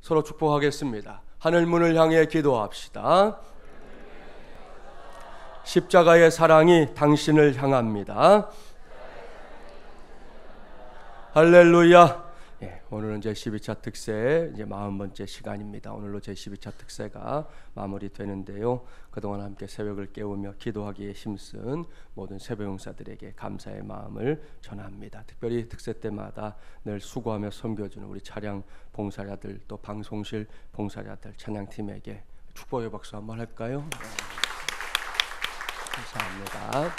서로 축복하겠습니다. 하늘 문을 향해 기도합시다. 십자가의 사랑이 당신을 향합니다. 할렐루야. 오늘은 제12차 특세 이제 40번째 시간입니다. 오늘로 제12차 특세가 마무리되는데요. 그동안 함께 새벽을 깨우며 기도하기에 힘쓴 모든 새벽용사들에게 감사의 마음을 전합니다. 특별히 특세 때마다 늘 수고하며 섬겨주는 우리 차량 봉사자들, 또 방송실 봉사자들, 찬양팀에게 축복의 박수 한번 할까요? 감사합니다.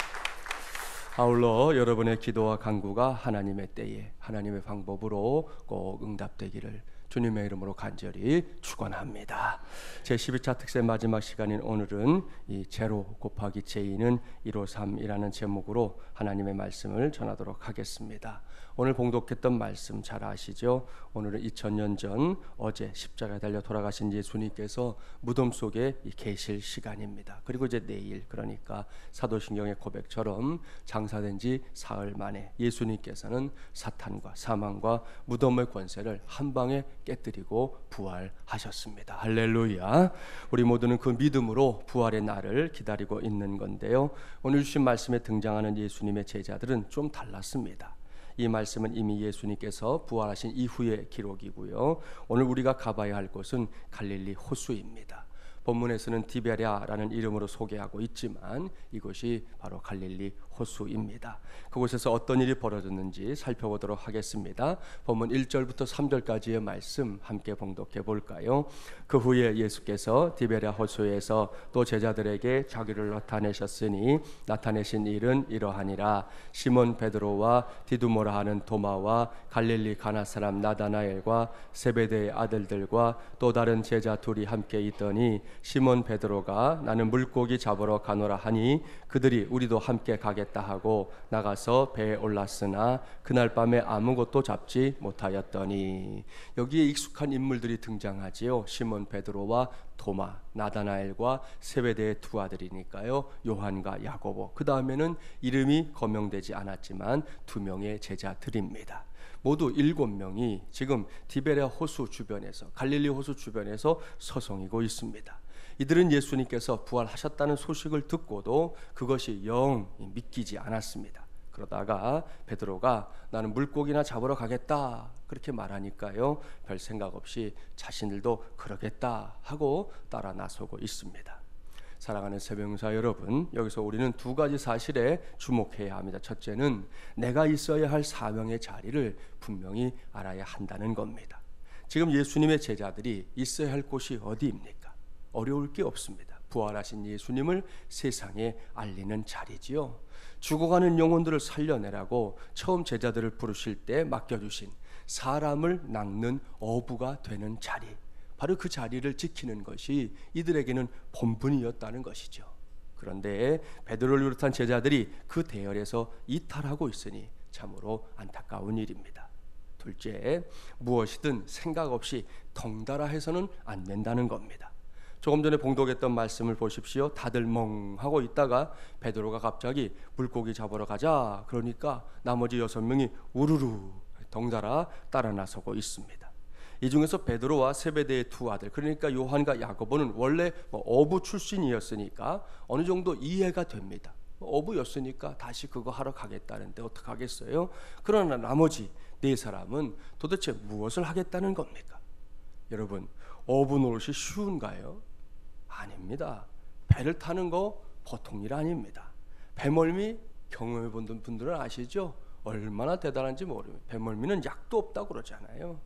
아울러 여러분의 기도와 간구가 하나님의 때에 하나님의 방법으로 꼭 응답되기를 주님의 이름으로 간절히 축원합니다. 제12차 특세 마지막 시간인 오늘은 이 제로 곱하기 제2는 153이라는 제목으로 하나님의 말씀을 전하도록 하겠습니다. 오늘 봉독했던 말씀 잘 아시죠? 오늘은 2000년 전 어제 십자가에 달려 돌아가신 예수님께서 무덤 속에 계실 시간입니다. 그리고 이제 내일, 그러니까 사도신경의 고백처럼 장사된 지 사흘 만에 예수님께서는 사탄과 사망과 무덤의 권세를 한 방에 깨뜨리고 부활하셨습니다. 할렐루야. 우리 모두는 그 믿음으로 부활의 날을 기다리고 있는 건데요. 오늘 주신 말씀에 등장하는 예수님의 제자들은 좀 달랐습니다. 이 말씀은 이미 예수님께서 부활하신 이후의 기록이고요. 오늘 우리가 가봐야 할 곳은 갈릴리 호수입니다. 본문에서는 디베랴라는 이름으로 소개하고 있지만 이곳이 바로 갈릴리 호수입니다. 그곳에서 어떤 일이 벌어졌는지 살펴보도록 하겠습니다. 본문 1절부터 3절까지의 말씀 함께 봉독해 볼까요? 그 후에 예수께서 디베랴 호수에서 또 제자들에게 자기를 나타내셨으니 나타내신 일은 이러하니라. 시몬 베드로와 디두모라 하는 도마와 갈릴리 가나 사람 나다나엘과 세베대의 아들들과 또 다른 제자 둘이 함께 있더니 시몬 베드로가 나는 물고기 잡으러 가노라 하니 그들이 우리도 함께 가겠다 하고 나가서 배에 올랐으나 그날 밤에 아무것도 잡지 못하였더니, 여기에 익숙한 인물들이 등장하지요. 시몬 베드로와 도마, 나다나엘과 세베대의 두 아들이니까요, 요한과 야고보. 그 다음에는 이름이 거명되지 않았지만 두 명의 제자들입니다. 모두 7명이 지금 디베랴 호수 주변에서, 갈릴리 호수 주변에서 서성이고 있습니다. 이들은 예수님께서 부활하셨다는 소식을 듣고도 그것이 영 믿기지 않았습니다. 그러다가 베드로가 나는 물고기나 잡으러 가겠다 그렇게 말하니까요, 별 생각 없이 자신들도 그러겠다 하고 따라 나서고 있습니다. 사랑하는 새벽용사 여러분, 여기서 우리는 두 가지 사실에 주목해야 합니다. 첫째는 내가 있어야 할 사명의 자리를 분명히 알아야 한다는 겁니다. 지금 예수님의 제자들이 있어야 할 곳이 어디입니까? 어려울 게 없습니다. 부활하신 예수님을 세상에 알리는 자리지요. 죽어가는 영혼들을 살려내라고 처음 제자들을 부르실 때 맡겨주신 사람을 낚는 어부가 되는 자리, 바로 그 자리를 지키는 것이 이들에게는 본분이었다는 것이죠. 그런데 베드로를 비롯한 제자들이 그 대열에서 이탈하고 있으니 참으로 안타까운 일입니다. 둘째, 무엇이든 생각 없이 덩달아 해서는 안 된다는 겁니다. 조금 전에 봉독했던 말씀을 보십시오. 다들 멍하고 있다가 베드로가 갑자기 물고기 잡으러 가자 그러니까 나머지 6명이 우르르 덩달아 따라 나서고 있습니다. 이 중에서 베드로와 세베대의 두 아들, 그러니까 요한과 야고보는 원래 어부 출신이었으니까 어느 정도 이해가 됩니다. 어부였으니까 다시 그거 하러 가겠다는데 어떡하겠어요? 그러나 나머지 4사람은 도대체 무엇을 하겠다는 겁니까? 여러분, 어부 노릇이 쉬운가요? 아닙니다. 배를 타는 거 보통 일 아닙니다. 배멀미 경험해 본 분들은 아시죠? 얼마나 대단한지 모릅니다. 배멀미는 약도 없다고 그러잖아요.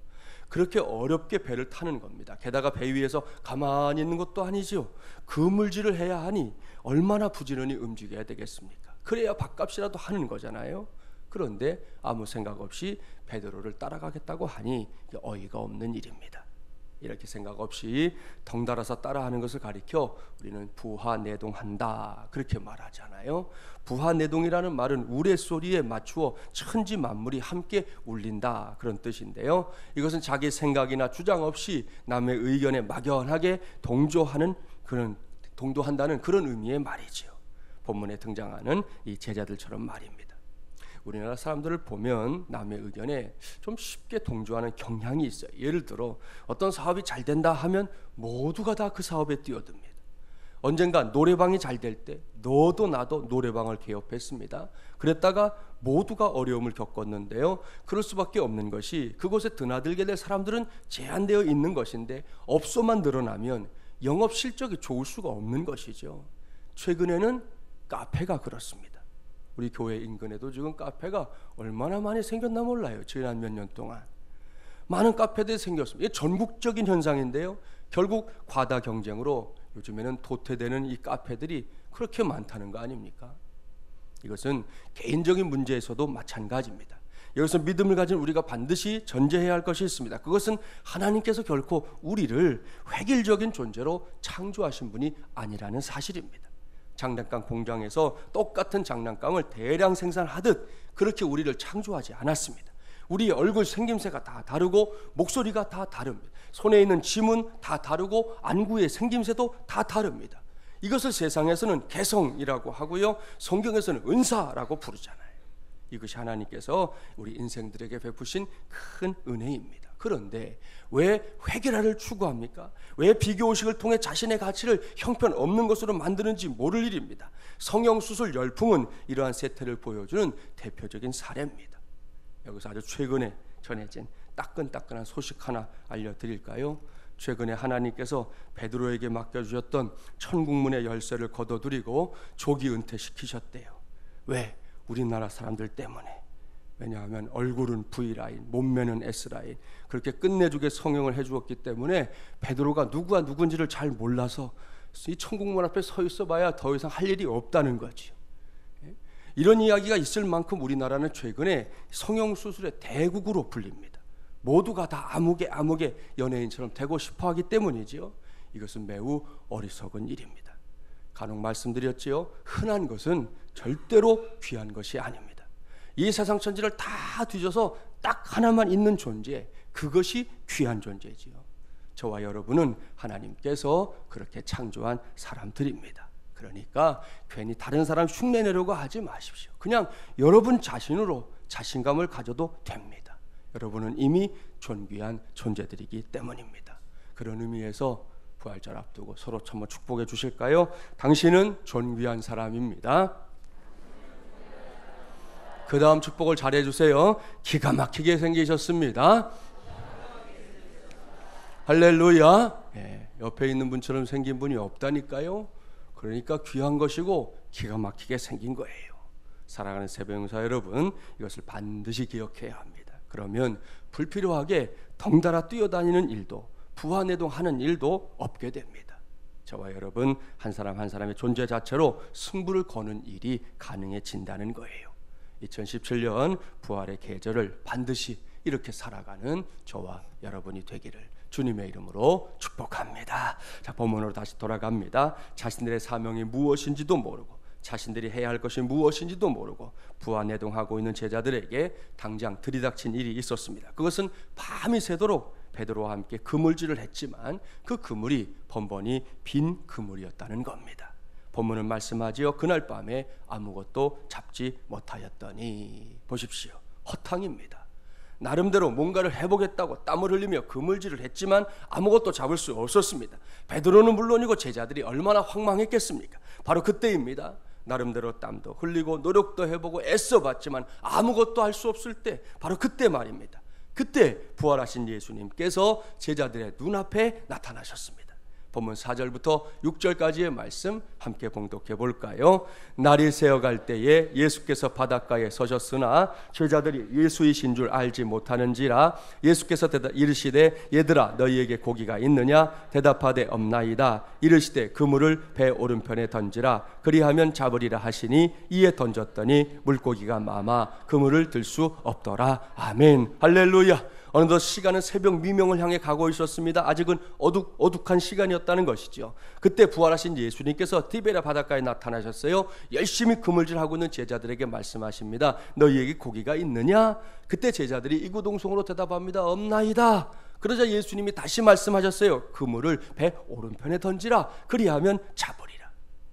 그렇게 어렵게 배를 타는 겁니다. 게다가 배 위에서 가만히 있는 것도 아니죠. 그물질을 해야 하니 얼마나 부지런히 움직여야 되겠습니까? 그래야 밥값이라도 하는 거잖아요. 그런데 아무 생각 없이 베드로를 따라가겠다고 하니 어이가 없는 일입니다. 이렇게 생각 없이 덩달아서 따라하는 것을 가리켜 우리는 부하내동한다 그렇게 말하잖아요. 부하내동이라는 말은 우레소리에 맞추어 천지 만물이 함께 울린다 그런 뜻인데요. 이것은 자기 생각이나 주장 없이 남의 의견에 막연하게 동조한다는 그런 의미의 말이지요. 본문에 등장하는 이 제자들처럼 말입니다. 우리나라 사람들을 보면 남의 의견에 좀 쉽게 동조하는 경향이 있어요. 예를 들어 어떤 사업이 잘 된다 하면 모두가 다 그 사업에 뛰어듭니다. 언젠가 노래방이 잘 될 때 너도 나도 노래방을 개업했습니다. 그랬다가 모두가 어려움을 겪었는데요. 그럴 수밖에 없는 것이 그곳에 드나들게 될 사람들은 제한되어 있는 것인데 업소만 늘어나면 영업 실적이 좋을 수가 없는 것이죠. 최근에는 카페가 그렇습니다. 우리 교회 인근에도 지금 카페가 얼마나 많이 생겼나 몰라요. 지난 몇 년 동안 많은 카페들이 생겼습니다. 이게 전국적인 현상인데요. 결국 과다 경쟁으로 요즘에는 도태되는 이 카페들이 그렇게 많다는 거 아닙니까? 이것은 개인적인 문제에서도 마찬가지입니다. 여기서 믿음을 가진 우리가 반드시 전제해야 할 것이 있습니다. 그것은 하나님께서 결코 우리를 획일적인 존재로 창조하신 분이 아니라는 사실입니다. 장난감 공장에서 똑같은 장난감을 대량 생산하듯 그렇게 우리를 창조하지 않았습니다. 우리의 얼굴 생김새가 다 다르고 목소리가 다 다릅니다. 손에 있는 짐은 다 다르고 안구의 생김새도 다 다릅니다. 이것을 세상에서는 개성이라고 하고요, 성경에서는 은사라고 부르잖아요. 이것이 하나님께서 우리 인생들에게 베푸신 큰 은혜입니다. 그런데 왜 획일화를 추구합니까? 왜 비교의식을 통해 자신의 가치를 형편없는 것으로 만드는지 모를 일입니다. 성형수술 열풍은 이러한 세태를 보여주는 대표적인 사례입니다. 여기서 아주 최근에 전해진 따끈따끈한 소식 하나 알려드릴까요? 최근에 하나님께서 베드로에게 맡겨주셨던 천국문의 열쇠를 거둬들이고 조기 은퇴시키셨대요. 왜? 우리나라 사람들 때문에. 왜냐하면 얼굴은 V라인, 몸매는 S라인, 그렇게 끝내주게 성형을 해주었기 때문에 베드로가 누구가 누군지를 잘 몰라서 이 천국문 앞에 서 있어봐야 더 이상 할 일이 없다는 거죠. 이런 이야기가 있을 만큼 우리나라는 최근에 성형수술의 대국으로 불립니다. 모두가 다 아무개 연예인처럼 되고 싶어하기 때문이지요. 이것은 매우 어리석은 일입니다. 간혹 말씀드렸지요. 흔한 것은 절대로 귀한 것이 아닙니다. 이 세상 천지를 다 뒤져서 딱 하나만 있는 존재, 그것이 귀한 존재지요. 저와 여러분은 하나님께서 그렇게 창조한 사람들입니다. 그러니까 괜히 다른 사람 흉내내려고 하지 마십시오. 그냥 여러분 자신으로 자신감을 가져도 됩니다. 여러분은 이미 존귀한 존재들이기 때문입니다. 그런 의미에서 부활절 앞두고 서로 한번 축복해 주실까요? 당신은 존귀한 사람입니다. 그 다음 축복을 잘해 주세요. 기가 막히게 생기셨습니다. 할렐루야. 옆에 있는 분처럼 생긴 분이 없다니까요. 그러니까 귀한 것이고 기가 막히게 생긴 거예요. 사랑하는 새벽용사 여러분, 이것을 반드시 기억해야 합니다. 그러면 불필요하게 덩달아 뛰어다니는 일도, 부하내동하는 일도 없게 됩니다. 저와 여러분 한 사람 한 사람의 존재 자체로 승부를 거는 일이 가능해진다는 거예요. 2017년 부활의 계절을 반드시 이렇게 살아가는 저와 여러분이 되기를 주님의 이름으로 축복합니다. 자, 본문으로 다시 돌아갑니다. 자신들의 사명이 무엇인지도 모르고 자신들이 해야 할 것이 무엇인지도 모르고 부하내동하고 있는 제자들에게 당장 들이닥친 일이 있었습니다. 그것은 밤이 새도록 베드로와 함께 그물질을 했지만 그 그물이 번번이 빈 그물이었다는 겁니다. 본문은 말씀하지요. 그날 밤에 아무것도 잡지 못하였더니, 보십시오. 허탕입니다. 나름대로 뭔가를 해보겠다고 땀을 흘리며 그물질을 했지만 아무것도 잡을 수 없었습니다. 베드로는 물론이고 제자들이 얼마나 황망했겠습니까? 바로 그때입니다. 나름대로 땀도 흘리고 노력도 해보고 애써봤지만 아무것도 할 수 없을 때, 바로 그때 말입니다. 그때 부활하신 예수님께서 제자들의 눈앞에 나타나셨습니다. 본문 4절부터 6절까지의 말씀 함께 봉독해 볼까요? 날이 새어갈 때에 예수께서 바닷가에 서셨으나 제자들이 예수이신 줄 알지 못하는지라. 예수께서 이르시되 얘들아 너희에게 고기가 있느냐? 대답하되 없나이다. 이르시되 그물을 배 오른편에 던지라. 그리하면 잡으리라 하시니 이에 던졌더니 물고기가 많아 그물을 들 수 없더라. 아멘. 할렐루야. 어느덧 시간은 새벽 미명을 향해 가고 있었습니다. 아직은 어둑한 시간이었다는 것이죠. 그때 부활하신 예수님께서 디베랴 바닷가에 나타나셨어요. 열심히 그물질하고 있는 제자들에게 말씀하십니다. 너희에게 고기가 있느냐? 그때 제자들이 이구동성으로 대답합니다. 없나이다. 그러자 예수님이 다시 말씀하셨어요. 그물을 배 오른편에 던지라. 그리하면 잡으리라.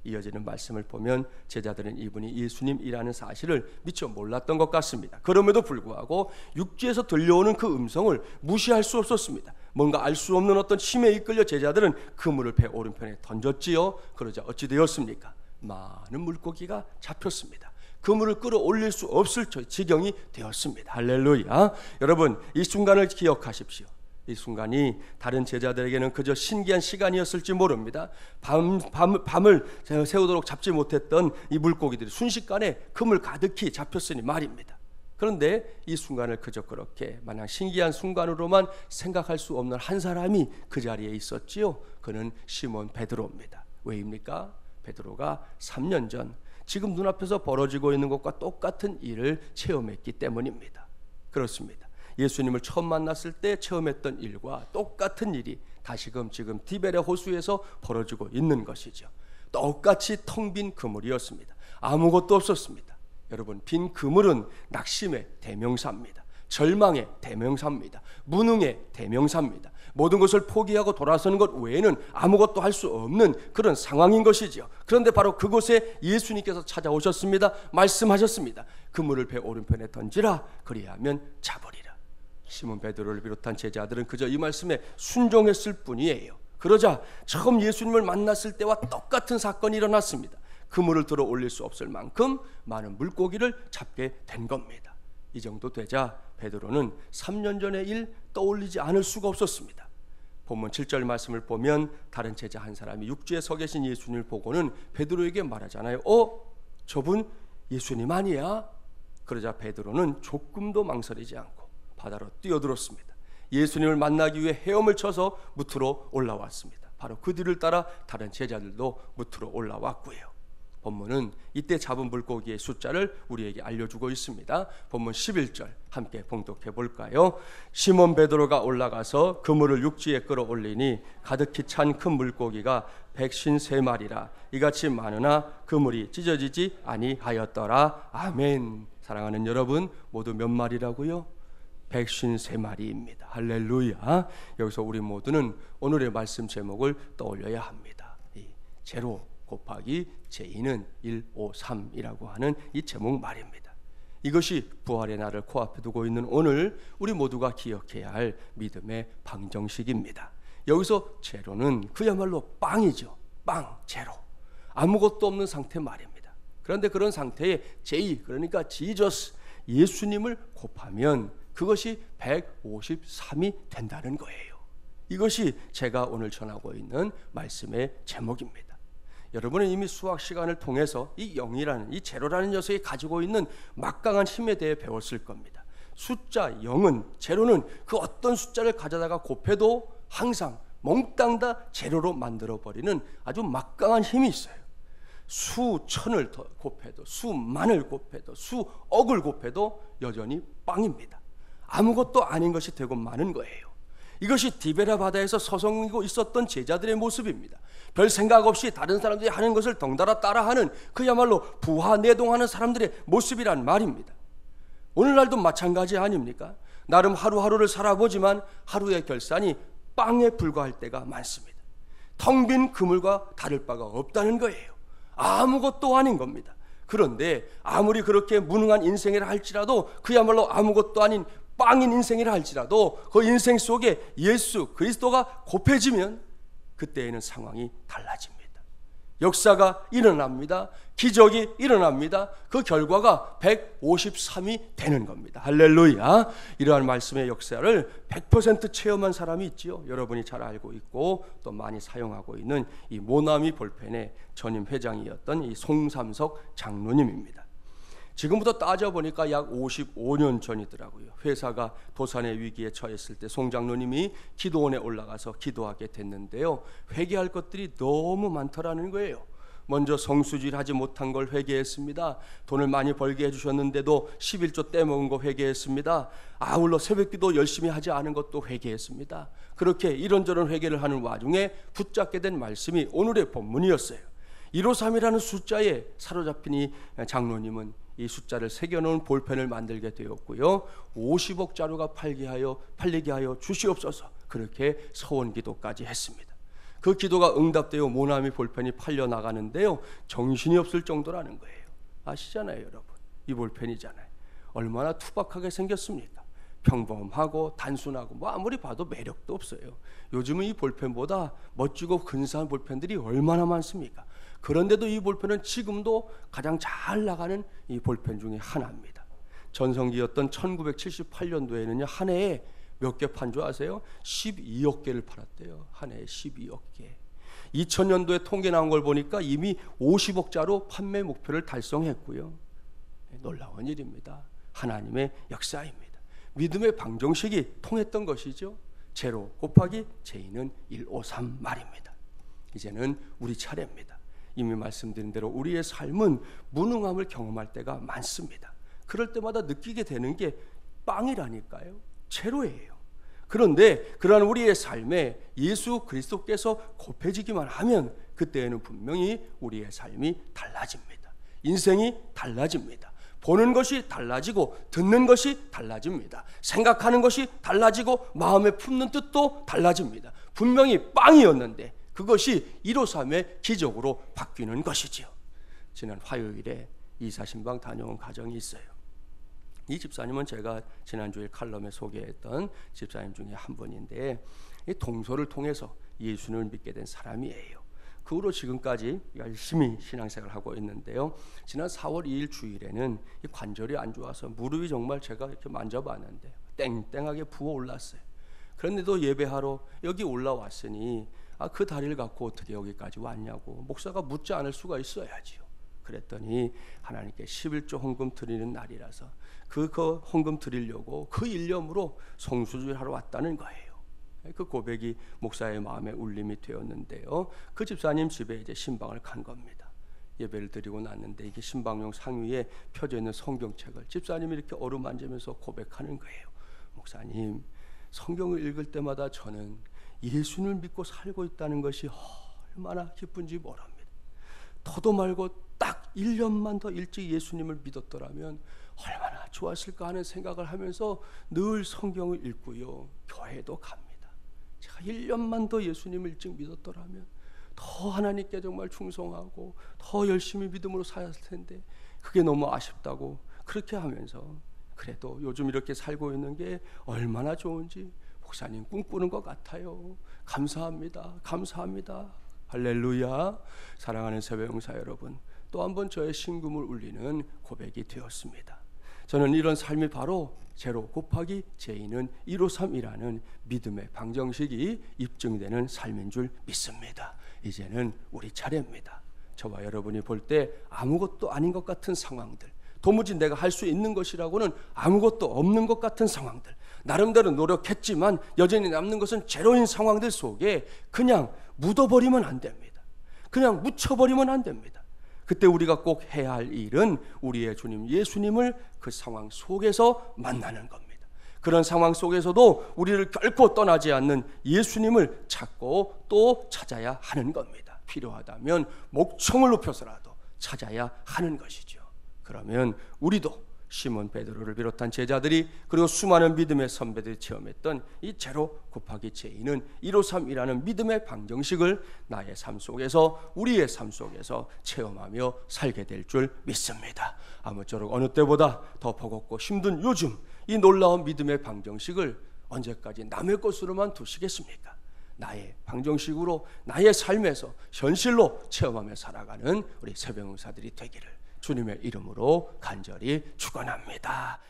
이어지는 말씀을 보면 제자들은 이분이 예수님이라는 사실을 미처 몰랐던 것 같습니다. 그럼에도 불구하고 육지에서 들려오는 그 음성을 무시할 수 없었습니다. 뭔가 알 수 없는 어떤 힘에 이끌려 제자들은 그물을 배 오른편에 던졌지요. 그러자 어찌 되었습니까? 많은 물고기가 잡혔습니다. 그물을 끌어올릴 수 없을 지경이 되었습니다. 할렐루야. 여러분, 이 순간을 기억하십시오. 이 순간이 다른 제자들에게는 그저 신기한 시간이었을지 모릅니다. 밤을 새우도록 잡지 못했던 이 물고기들이 순식간에 그물 가득히 잡혔으니 말입니다. 그런데 이 순간을 그저 그렇게 마냥 신기한 순간으로만 생각할 수 없는 한 사람이 그 자리에 있었지요. 그는 시몬 베드로입니다. 왜입니까? 베드로가 3년 전 지금 눈앞에서 벌어지고 있는 것과 똑같은 일을 체험했기 때문입니다. 그렇습니다. 예수님을 처음 만났을 때 체험했던 일과 똑같은 일이 다시금 지금 디베레 호수에서 벌어지고 있는 것이죠. 똑같이 텅 빈 그물이었습니다. 아무것도 없었습니다. 여러분, 빈 그물은 낙심의 대명사입니다. 절망의 대명사입니다. 무능의 대명사입니다. 모든 것을 포기하고 돌아서는 것 외에는 아무것도 할 수 없는 그런 상황인 것이지요. 그런데 바로 그곳에 예수님께서 찾아오셨습니다. 말씀하셨습니다. 그물을 배 오른편에 던지라, 그리하면 잡으리라. 시몬 베드로를 비롯한 제자들은 그저 이 말씀에 순종했을 뿐이에요. 그러자 처음 예수님을 만났을 때와 똑같은 사건이 일어났습니다. 그물을 들어 올릴 수 없을 만큼 많은 물고기를 잡게 된 겁니다. 이 정도 되자 베드로는 3년 전의 일 떠올리지 않을 수가 없었습니다. 본문 7절 말씀을 보면 다른 제자 한 사람이 육지에 서 계신 예수님을 보고는 베드로에게 말하잖아요. 저분 예수님 아니야? 그러자 베드로는 조금도 망설이지 않고 바다로 뛰어들었습니다. 예수님을 만나기 위해 헤엄을 쳐서 무트로 올라왔습니다. 바로 그 뒤를 따라 다른 제자들도 무트로 올라왔고요. 본문은 이때 잡은 물고기의 숫자를 우리에게 알려주고 있습니다. 본문 11절 함께 봉독해 볼까요? 시몬 베드로가 올라가서 그물을 육지에 끌어올리니 가득히 찬 큰 물고기가 153마리라 이같이 많으나 그물이 찢어지지 아니하였더라. 아멘. 사랑하는 여러분, 모두 몇 마리라고요? 153마리입니다. 할렐루야. 여기서 우리 모두는 오늘의 말씀 제목을 떠올려야 합니다. 이 제로 곱하기 제2는 153이라고 하는 이 제목 말입니다. 이것이 부활의 날을 코앞에 두고 있는 오늘 우리 모두가 기억해야 할 믿음의 방정식입니다. 여기서 제로는 그야말로 빵이죠. 빵, 제로. 아무것도 없는 상태 말입니다. 그런데 그런 상태에 제2, 그러니까 지저스, 예수님을 곱하면 그것이 153이 된다는 거예요. 이것이 제가 오늘 전하고 있는 말씀의 제목입니다. 여러분은 이미 수학 시간을 통해서 이 0이라는, 이 제로라는 녀석이 가지고 있는 막강한 힘에 대해 배웠을 겁니다. 숫자 0은, 제로는 그 어떤 숫자를 가져다가 곱해도 항상 몽땅 다 제로로 만들어버리는 아주 막강한 힘이 있어요. 수천을 더 곱해도, 수만을 곱해도, 수억을 곱해도 여전히 빵입니다. 아무것도 아닌 것이 되고 마는 거예요. 이것이 디베라 바다에서 서성이고 있었던 제자들의 모습입니다. 별 생각 없이 다른 사람들이 하는 것을 덩달아 따라하는 그야말로 부하내동하는 사람들의 모습이란 말입니다. 오늘날도 마찬가지 아닙니까? 나름 하루하루를 살아보지만 하루의 결산이 빵에 불과할 때가 많습니다. 텅 빈 그물과 다를 바가 없다는 거예요. 아무것도 아닌 겁니다. 그런데 아무리 그렇게 무능한 인생이라 할지라도, 그야말로 아무것도 아닌 빵인 인생이라 할지라도 그 인생 속에 예수 그리스도가 곱해지면 그때에는 상황이 달라집니다. 역사가 일어납니다. 기적이 일어납니다. 그 결과가 153이 되는 겁니다. 할렐루야. 이러한 말씀의 역사를 100% 체험한 사람이 있지요. 여러분이 잘 알고 있고 또 많이 사용하고 있는 이 모나미 볼펜의 전임 회장이었던 이 송삼석 장로님입니다. 지금부터 따져보니까 약 55년 전이더라고요. 회사가 도산의 위기에 처했을 때 송 장로님이 기도원에 올라가서 기도하게 됐는데요. 회개할 것들이 너무 많더라는 거예요. 먼저 성수질하지 못한 걸 회개했습니다. 돈을 많이 벌게 해주셨는데도 11조 떼먹은 거 회개했습니다. 아울러 새벽기도 열심히 하지 않은 것도 회개했습니다. 그렇게 이런저런 회개를 하는 와중에 붙잡게 된 말씀이 오늘의 본문이었어요. 153이라는 숫자에 사로잡힌 이 장로님은 이 숫자를 새겨놓은 볼펜을 만들게 되었고요. 50억 자루가 팔리게 하여 주시옵소서, 그렇게 서원 기도까지 했습니다. 그 기도가 응답되어 모나미 볼펜이 팔려 나가는데요, 정신이 없을 정도라는 거예요. 아시잖아요 여러분, 이 볼펜이잖아요. 얼마나 투박하게 생겼습니까? 평범하고 단순하고 뭐 아무리 봐도 매력도 없어요. 요즘은 이 볼펜보다 멋지고 근사한 볼펜들이 얼마나 많습니까? 그런데도 이 볼펜은 지금도 가장 잘 나가는 이 볼펜 중에 하나입니다. 전성기였던 1978년도에는요 한 해에 몇 개 판 줄 아세요? 12억 개를 팔았대요. 한 해에 12억 개. 2000년도에 통계 나온 걸 보니까 이미 50억자로 판매 목표를 달성했고요. 놀라운 일입니다. 하나님의 역사입니다. 믿음의 방정식이 통했던 것이죠. 제로 곱하기 제이는 153 말입니다. 이제는 우리 차례입니다. 이미 말씀드린 대로 우리의 삶은 무능함을 경험할 때가 많습니다. 그럴 때마다 느끼게 되는 게 빵이라니까요. 제로예요. 그런데 그러한 우리의 삶에 예수 그리스도께서 곱해지기만 하면 그때에는 분명히 우리의 삶이 달라집니다. 인생이 달라집니다. 보는 것이 달라지고 듣는 것이 달라집니다. 생각하는 것이 달라지고 마음에 품는 뜻도 달라집니다. 분명히 빵이었는데 그것이 153의 기적으로 바뀌는 것이지요. 지난 화요일에 이사신방 다녀온 가정이 있어요. 이 집사님은 제가 지난주에 칼럼에 소개했던 집사님 중에 한 분인데, 이 동서를 통해서 예수님을 믿게 된 사람이에요. 그 후로 지금까지 열심히 신앙생활을 하고 있는데요, 지난 4월 2일 주일에는 이 관절이 안 좋아서 무릎이 정말 제가 이렇게 만져봤는데 땡땡하게 부어올랐어요. 그런데도 예배하러 여기 올라왔으니 그 다리를 갖고 어떻게 여기까지 왔냐고 목사가 묻지 않을 수가 있어야지요. 그랬더니 하나님께 11조 헌금 드리는 날이라서 그 헌금 드리려고 그 일념으로 성수주를 왔다는 거예요. 그 고백이 목사의 마음에 울림이 되었는데요, 그 집사님 집에 이제 신방을 간 겁니다. 예배를 드리고 났는데 이게 신방용 상위에 펴져 있는 성경책을 집사님이 이렇게 어루만지면서 고백하는 거예요. 목사님, 성경을 읽을 때마다 저는 예수님을 믿고 살고 있다는 것이 얼마나 기쁜지 모릅니다. 더도 말고 딱 1년만 더 일찍 예수님을 믿었더라면 얼마나 좋았을까 하는 생각을 하면서 늘 성경을 읽고요, 교회도 갑니다. 제가 1년만 더 예수님을 일찍 믿었더라면 더 하나님께 정말 충성하고 더 열심히 믿음으로 살았을 텐데 그게 너무 아쉽다고 그렇게 하면서, 그래도 요즘 이렇게 살고 있는 게 얼마나 좋은지 목사님 꿈꾸는 것 같아요. 감사합니다. 감사합니다. 할렐루야. 사랑하는 새벽용사 여러분, 또 한 번 저의 심금을 울리는 고백이 되었습니다. 저는 이런 삶이 바로 제로 곱하기 제이는 153이라는 믿음의 방정식이 입증되는 삶인 줄 믿습니다. 이제는 우리 차례입니다. 저와 여러분이 볼 때 아무것도 아닌 것 같은 상황들, 도무지 내가 할 수 있는 것이라고는 아무것도 없는 것 같은 상황들, 나름대로 노력했지만 여전히 남는 것은 제로인 상황들 속에 그냥 묻어버리면 안 됩니다. 그냥 묻혀버리면 안 됩니다. 그때 우리가 꼭 해야 할 일은 우리의 주님 예수님을 그 상황 속에서 만나는 겁니다. 그런 상황 속에서도 우리를 결코 떠나지 않는 예수님을 찾고 또 찾아야 하는 겁니다. 필요하다면 목청을 높여서라도 찾아야 하는 것이죠. 그러면 우리도 시몬 베드로를 비롯한 제자들이, 그리고 수많은 믿음의 선배들이 체험했던 이 제로 곱하기 제이는 153이라는 믿음의 방정식을 나의 삶 속에서, 우리의 삶 속에서 체험하며 살게 될 줄 믿습니다. 아무쪼록 어느 때보다 더 버겁고 힘든 요즘 이 놀라운 믿음의 방정식을 언제까지 남의 것으로만 두시겠습니까? 나의 방정식으로 나의 삶에서 현실로 체험하며 살아가는 우리 새벽용사들이 되기를 주님의 이름으로 간절히 축원합니다.